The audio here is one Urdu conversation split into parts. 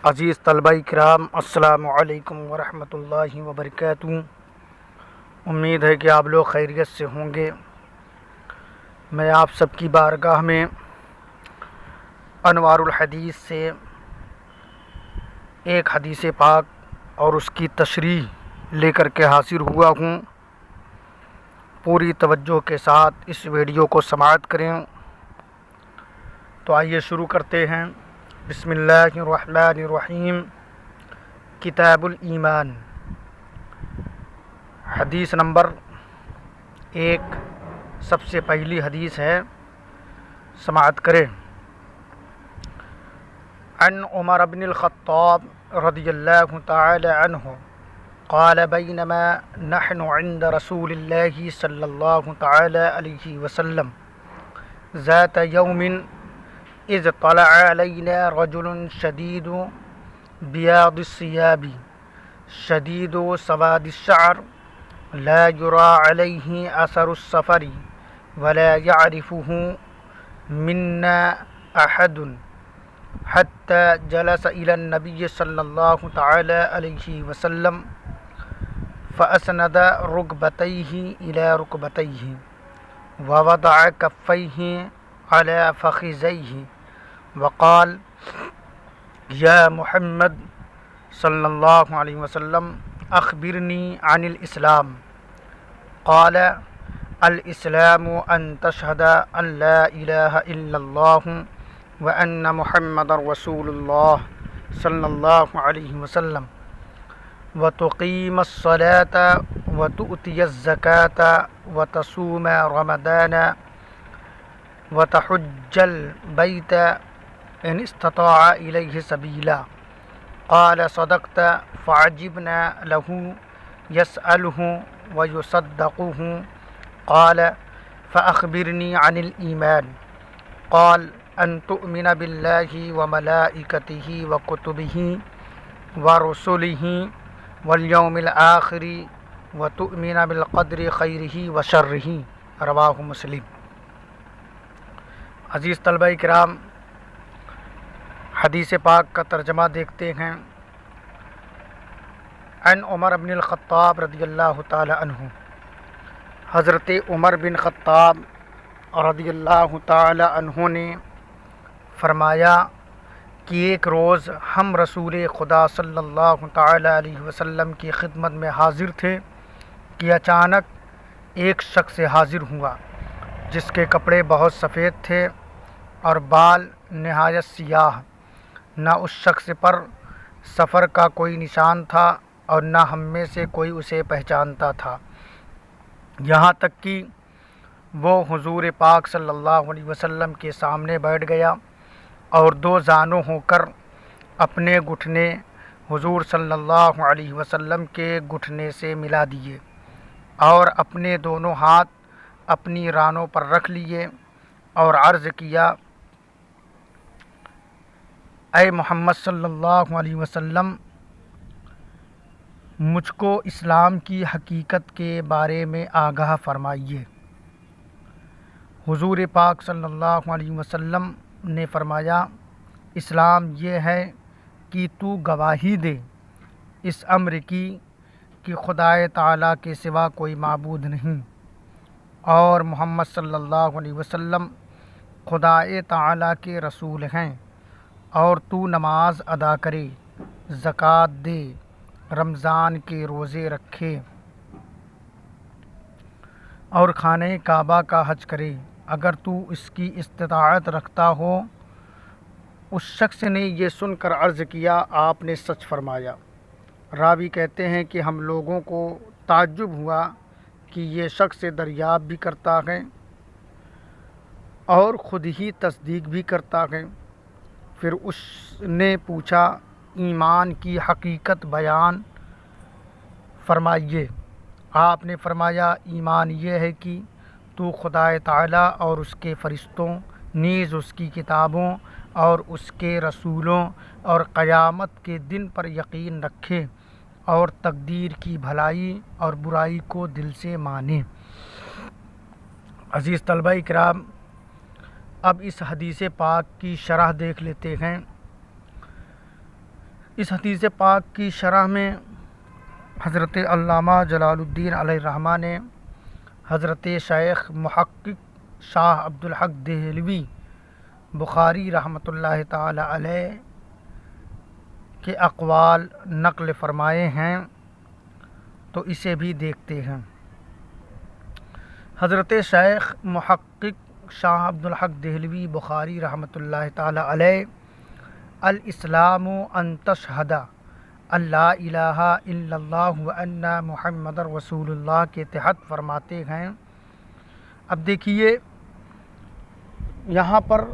عزیز طلبہ کرام، السلام علیکم ورحمۃ اللہ وبرکاتہ۔ امید ہے کہ آپ لوگ خیریت سے ہوں گے۔ میں آپ سب کی بارگاہ میں انوار الحدیث سے ایک حدیث پاک اور اس کی تشریح لے کر کے حاضر ہوا ہوں۔ پوری توجہ کے ساتھ اس ویڈیو کو سماعت کریں۔ تو آئیے شروع کرتے ہیں۔ بسم اللہ الرحمن الرحیم۔ کتاب الایمان، حدیث نمبر 1، سب سے پہلی حدیث ہے، سماعت کریں۔ عن عمر بن الخطاب رضی اللہ تعالی عنہ قال بینما نحن عند رسول اللہ صلی اللہ تعالی علیہ وسلم ذات یوم اذ طلع علینا رجل شدید بیاض الثياب شدید سواد الشعر لا يرى عليه اثر السفر ولا يعرفه منا احد حتى جلس الى النبي صلی اللہ تعالی علیہ وسلم فأسند ركبتيه الى ركبتيه ووضع كفيه على فخذيه وقال یا محمد صلی اللہ علیہ وسلم اخبرنی عن الاسلام قال الاسلام ان تشهد ان لا الہ الا اللہ وان محمد رسول اللہ صلی اللہ علیہ وسلم وتقیم الصلاة وتؤتی الزکاة وتصوم رمضان وتحج البیت ان استطاع الیہ سبیلا قال صدقت فعجبنا له يسأله ويصدقه قال فأخبرني عن الإيمان قال أن تؤمن بالله وملائكته وكتبه ورسله واليوم الآخر وتؤمن بالقدر خيره وشره رواه مسلم۔ عزیز طلبہ کرام، حدیث پاک کا ترجمہ دیکھتے ہیں۔ عن عمر بن الخطاب رضی اللہ تعالی عنہ، حضرت عمر بن خطاب رضی اللہ تعالی عنہ نے فرمایا کہ ایک روز ہم رسول خدا صلی اللہ تعالی علیہ وسلم کی خدمت میں حاضر تھے کہ اچانک ایک شخص حاضر ہوا جس کے کپڑے بہت سفید تھے اور بال نہایت سیاہ۔ نہ اس شخص پر سفر کا کوئی نشان تھا اور نہ ہم میں سے کوئی اسے پہچانتا تھا، یہاں تک کہ وہ حضور پاک صلی اللہ علیہ وسلم کے سامنے بیٹھ گیا اور دو زانوں ہو کر اپنے گھٹنے حضور صلی اللہ علیہ وسلم کے گھٹنے سے ملا دیے اور اپنے دونوں ہاتھ اپنی رانوں پر رکھ لیے اور عرض کیا، اے محمد صلی اللہ علیہ وسلم، مجھ کو اسلام کی حقیقت کے بارے میں آگاہ فرمائیے۔ حضور پاک صلی اللہ علیہ وسلم نے فرمایا، اسلام یہ ہے کہ تو گواہی دے اس امر کی کہ خدا تعالیٰ کے سوا کوئی معبود نہیں اور محمد صلی اللہ علیہ وسلم خدا تعالیٰ کے رسول ہیں، اور تو نماز ادا کرے، زکوٰۃ دے، رمضان کے روزے رکھے اور خانہ کعبہ کا حج کرے اگر تو اس کی استطاعت رکھتا ہو۔ اس شخص نے یہ سن کر عرض کیا، آپ نے سچ فرمایا۔ راوی کہتے ہیں کہ ہم لوگوں کو تعجب ہوا کہ یہ شخص دریافت بھی کرتا ہے اور خود ہی تصدیق بھی کرتا ہے۔ پھر اس نے پوچھا، ایمان کی حقیقت بیان فرمائیے۔ آپ نے فرمایا، ایمان یہ ہے کہ تو خدا تعالیٰ اور اس کے فرشتوں، نیز اس کی کتابوں اور اس کے رسولوں اور قیامت کے دن پر یقین رکھے اور تقدیر کی بھلائی اور برائی کو دل سے مانے۔ عزیز طلبہ کرام، اب اس حدیث پاک کی شرح دیکھ لیتے ہیں۔ اس حدیث پاک کی شرح میں حضرت علامہ جلال الدین علیہ الرحمہ نے حضرت شیخ محقق شاہ عبدالحق دہلوی بخاری رحمۃ اللہ تعالی علیہ کے اقوال نقل فرمائے ہیں، تو اسے بھی دیکھتے ہیں۔ حضرت شیخ محقق شاہ عبدالحق دہلوی بخاری رحمۃ اللہ تعالی علیہ الاسلام ان تشہد ان لا الہ الا اللہ وان محمد رسول اللہ کے تحت فرماتے ہیں۔ اب دیکھیے یہاں پر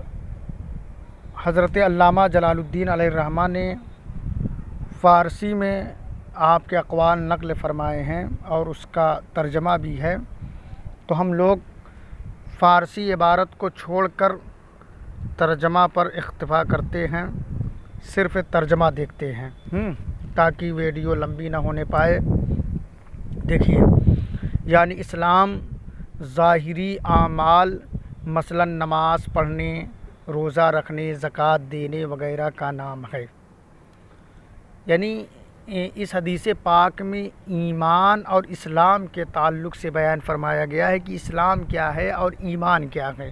حضرت علامہ جلال الدین علیہ الرحمہ نے فارسی میں آپ کے اقوال نقل فرمائے ہیں اور اس کا ترجمہ بھی ہے، تو ہم لوگ فارسی عبارت کو چھوڑ کر ترجمہ پر اکتفا کرتے ہیں، صرف ترجمہ دیکھتے ہیں تاکہ ویڈیو لمبی نہ ہونے پائے۔ دیکھیے، یعنی اسلام ظاہری اعمال مثلا نماز پڑھنے، روزہ رکھنے، زکوٰۃ دینے وغیرہ کا نام ہے۔ یعنی اس حدیث پاک میں ایمان اور اسلام کے تعلق سے بیان فرمایا گیا ہے کہ اسلام کیا ہے اور ایمان کیا ہے۔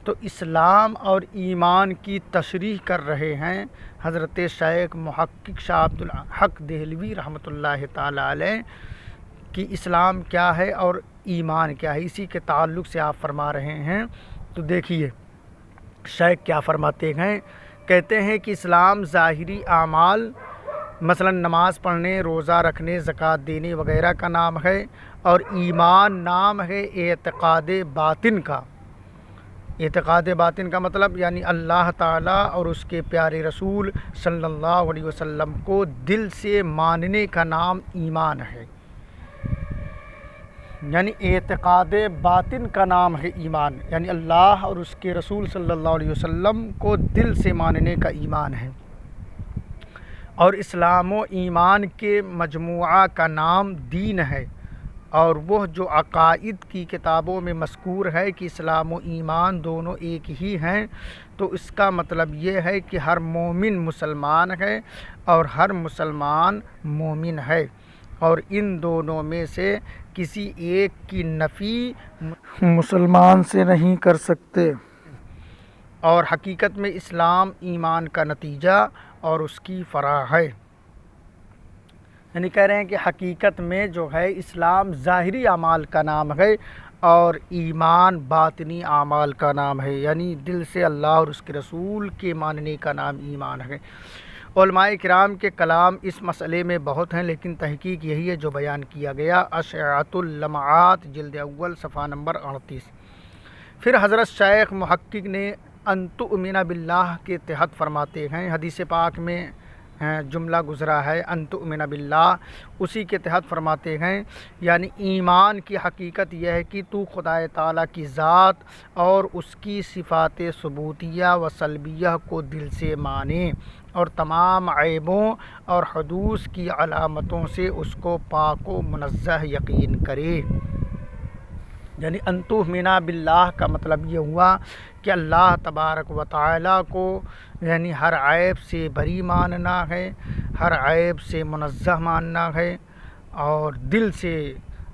تو اسلام اور ایمان کی تشریح کر رہے ہیں حضرت شیخ محقق شاہ عبدالحق دہلوی رحمۃ اللہ تعالی علیہ کہ اسلام کیا ہے اور ایمان کیا ہے، اسی کے تعلق سے آپ فرما رہے ہیں۔ تو دیکھیے شیخ کیا فرماتے ہیں، کہتے ہیں کہ اسلام ظاہری اعمال مثلا نماز پڑھنے، روزہ رکھنے، زکوٰۃ دینے وغیرہ کا نام ہے، اور ایمان نام ہے اعتقاد باطن کا۔ اعتقاد باطن کا مطلب یعنی اللہ تعالیٰ اور اس کے پیارے رسول صلی اللہ علیہ وسلم کو دل سے ماننے کا نام ایمان ہے، یعنی اعتقاد باطن کا نام ہے ایمان، یعنی اللہ اور اس کے رسول صلی اللہ علیہ وسلم کو دل سے ماننے کا ایمان ہے۔ اور اسلام و ایمان کے مجموعہ کا نام دین ہے، اور وہ جو عقائد کی کتابوں میں مذکور ہے کہ اسلام و ایمان دونوں ایک ہی ہیں، تو اس کا مطلب یہ ہے کہ ہر مومن مسلمان ہے اور ہر مسلمان مومن ہے، اور ان دونوں میں سے کسی ایک کی نفی مسلمان سے نہیں کر سکتے۔ اور حقیقت میں اسلام ایمان کا نتیجہ اور اس کی فرع ہے، یعنی کہہ رہے ہیں کہ حقیقت میں جو ہے اسلام ظاہری اعمال کا نام ہے اور ایمان باطنی اعمال کا نام ہے، یعنی دل سے اللہ اور اس کے رسول کے ماننے کا نام ایمان ہے۔ علماء کرام کے کلام اس مسئلے میں بہت ہیں، لیکن تحقیق یہی ہے جو بیان کیا گیا۔ اشعۃ اللمعات جلد اول صفحہ نمبر 38۔ پھر حضرت شیخ محقق نے ان تؤمن باللہ کے تحت فرماتے ہیں، حدیث پاک میں جملہ گزرا ہے ان تؤمن باللہ، اسی کے تحت فرماتے ہیں یعنی ایمان کی حقیقت یہ ہے کہ تو خدا تعالیٰ کی ذات اور اس کی صفات ثبوتیہ و سلبیہ کو دل سے مانے، اور تمام عیبوں اور حدوث کی علامتوں سے اس کو پاک و منزہ یقین کرے۔ یعنی ان تؤمن باللہ کا مطلب یہ ہوا کہ اللہ تبارک و تعالیٰ کو یعنی ہر عیب سے بری ماننا ہے، ہر عیب سے منزہ ماننا ہے، اور دل سے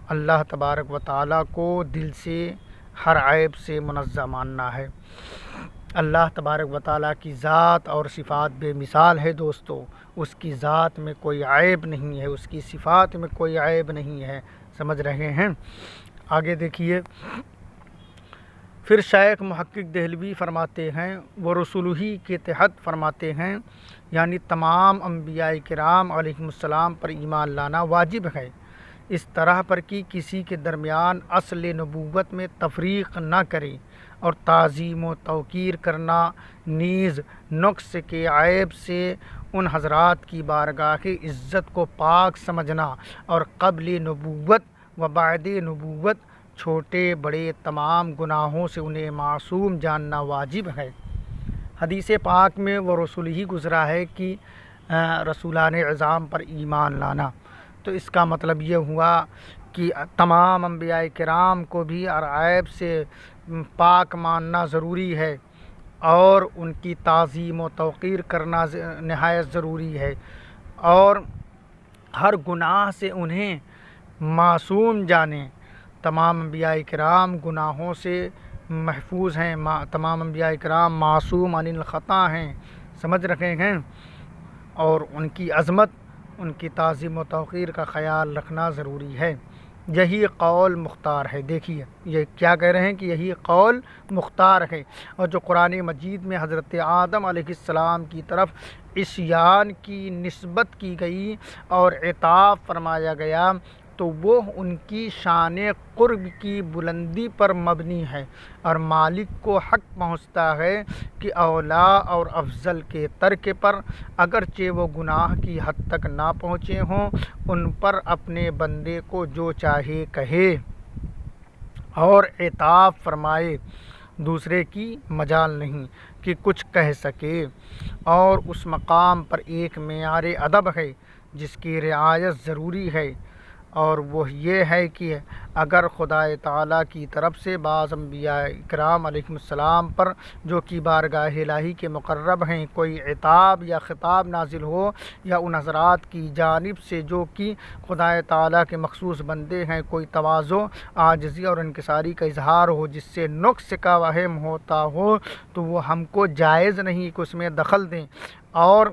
اللہ تبارک و تعالیٰ کو دل سے ہر عیب سے منزہ ماننا ہے۔ اللہ تبارک و تعالیٰ کی ذات اور صفات بے مثال ہے دوستو، اس کی ذات میں کوئی عیب نہیں ہے، اس کی صفات میں کوئی عیب نہیں ہے، سمجھ رہے ہیں؟ آگے دیکھیے، پھر شیخ محقق دہلوی فرماتے ہیں وہ رسولہی کے تحت فرماتے ہیں یعنی تمام انبیاء کرام علیہم السلام پر ایمان لانا واجب ہے، اس طرح پر کہ کسی کے درمیان اصل نبوت میں تفریق نہ کرے، اور تعظیم و توقیر کرنا نیز نقص کے عیب سے ان حضرات کی بارگاہ عزت کو پاک سمجھنا، اور قبل نبوت و بعد نبوت چھوٹے بڑے تمام گناہوں سے انہیں معصوم جاننا واجب ہے۔ حدیث پاک میں وہ رسول ہی گزرا ہے کہ رسولان اعظام پر ایمان لانا، تو اس کا مطلب یہ ہوا کہ تمام انبیاء کرام کو بھی ہر عیب سے پاک ماننا ضروری ہے، اور ان کی تعظیم و توقیر کرنا نہایت ضروری ہے، اور ہر گناہ سے انہیں معصوم جانیں۔ تمام انبیاء کرام گناہوں سے محفوظ ہیں، تمام انبیاء کرام معصوم عن الخطا ہیں، سمجھ رکھے ہیں، اور ان کی عظمت، ان کی تعظیم و توقیر کا خیال رکھنا ضروری ہے۔ یہی قول مختار ہے۔ دیکھیے یہ کیا کہہ رہے ہیں کہ یہی قول مختار ہے، اور جو قرآن مجید میں حضرت آدم علیہ السلام کی طرف عصیان کی نسبت کی گئی اور عتاب فرمایا گیا، تو وہ ان کی شان قرب کی بلندی پر مبنی ہے، اور مالک کو حق پہنچتا ہے کہ اولا اور افضل کے ترک پر، اگرچہ وہ گناہ کی حد تک نہ پہنچے ہوں، ان پر اپنے بندے کو جو چاہے کہے اور عتاب فرمائے، دوسرے کی مجال نہیں کہ کچھ کہہ سکے۔ اور اس مقام پر ایک معیار ادب ہے جس کی رعایت ضروری ہے، اور وہ یہ ہے کہ اگر خدا تعالیٰ کی طرف سے بعض انبیاء کرام علیہ السلام پر جو کہ بارگاہ الہی کے مقرب ہیں کوئی عتاب یا خطاب نازل ہو، یا ان حضرات کی جانب سے جو کہ خدا تعالیٰ کے مخصوص بندے ہیں کوئی تواضع، عاجزی اور انکساری کا اظہار ہو جس سے نقص کا وہم ہوتا ہو، تو وہ ہم کو جائز نہیں کہ اس میں دخل دیں اور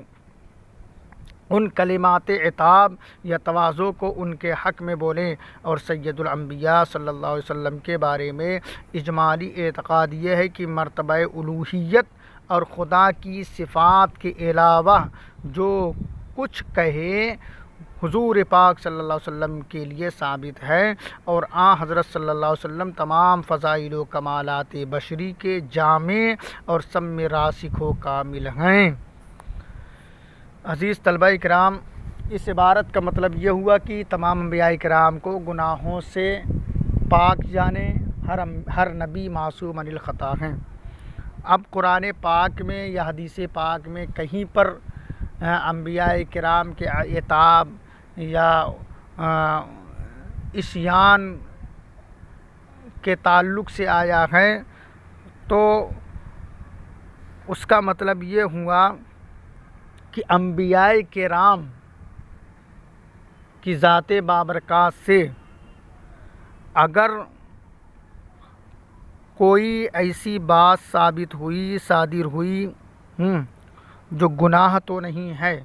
ان کلمات عتاب یا تواضع کو ان کے حق میں بولیں۔ اور سید الانبیاء صلی اللہ علیہ وسلم کے بارے میں اجمالی اعتقاد یہ ہے کہ مرتبہ الوہیت اور خدا کی صفات کے علاوہ جو کچھ کہے حضور پاک صلی اللہ علیہ وسلم کے لیے ثابت ہے، اور حضرت صلی اللہ علیہ وسلم تمام فضائل و کمالات بشری کے جامع اور سم راسخ و کامل ہیں۔ عزیز طلبہ کرام، اس عبارت کا مطلب یہ ہوا کہ تمام انبیاء کرام کو گناہوں سے پاک جانیں، ہر نبی معصوم عن الخطا ہیں۔ اب قرآن پاک میں یا حدیث پاک میں کہیں پر انبیاء کرام کے عتاب یا عصیان کے تعلق سے آیا ہے، تو اس کا مطلب یہ ہوا کہ انبیاء کرام کی ذات بابرکات سے اگر کوئی ایسی بات ثابت ہوئی، صادر ہوئی جو گناہ تو نہیں ہے،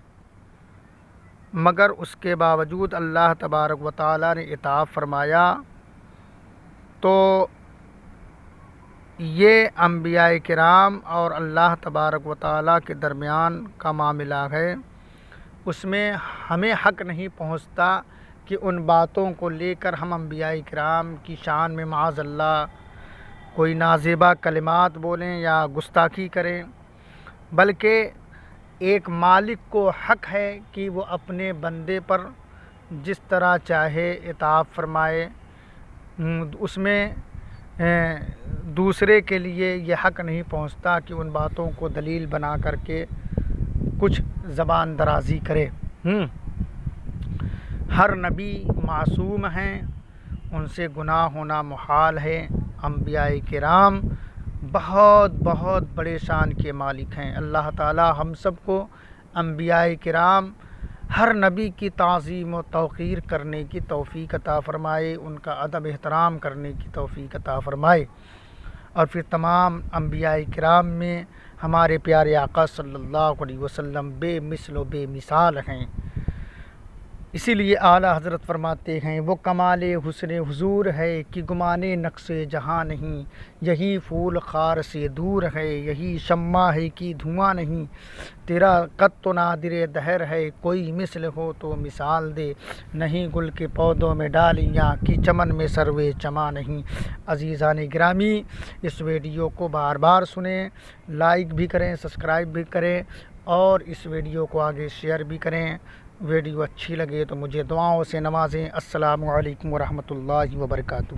مگر اس کے باوجود اللہ تبارک و تعالیٰ نے عتاب فرمایا، تو یہ انبیاء کرام اور اللہ تبارک و تعالیٰ کے درمیان کا معاملہ ہے، اس میں ہمیں حق نہیں پہنچتا کہ ان باتوں کو لے کر ہم انبیاء کرام کی شان میں معاذ اللہ کوئی نازیبا کلمات بولیں یا گستاخی کریں، بلکہ ایک مالک کو حق ہے کہ وہ اپنے بندے پر جس طرح چاہے عتاب فرمائے، اس میں دوسرے کے لیے یہ حق نہیں پہنچتا کہ ان باتوں کو دلیل بنا کر کے کچھ زبان درازی کرے۔ ہر نبی معصوم ہیں، ان سے گناہ ہونا محال ہے۔ انبیاء کرام بہت بہت بڑے شان کے مالک ہیں۔ اللہ تعالی ہم سب کو انبیاء کرام ہر نبی کی تعظیم و توقیر کرنے کی توفیق عطا فرمائے، ان کا ادب احترام کرنے کی توفیق عطا فرمائے، اور پھر تمام انبیاء کرام میں ہمارے پیارے آقا صلی اللہ علیہ وسلم بے مثل و بے مثال ہیں۔ اسی لیے اعلیٰ حضرت فرماتے ہیں، وہ کمال حسن حضور ہے کہ گمانے نقص جہاں نہیں، یہی پھول خار سے دور ہے، یہی شمع ہے کہ دھواں نہیں، تیرا قد تو نادر دہر ہے، کوئی مثل ہو تو مثال دے، نہیں گل کے پودوں میں ڈالیاں کہ چمن میں سروے چماں نہیں۔ عزیزان گرامی، اس ویڈیو کو بار بار سنیں، لائک بھی کریں، سبسکرائب بھی کریں، اور اس ویڈیو کو آگے شیئر بھی کریں۔ ویڈیو اچھی لگے تو مجھے دعاؤں سے نوازیں۔ السلام علیکم ورحمۃ اللہ وبرکاتہ۔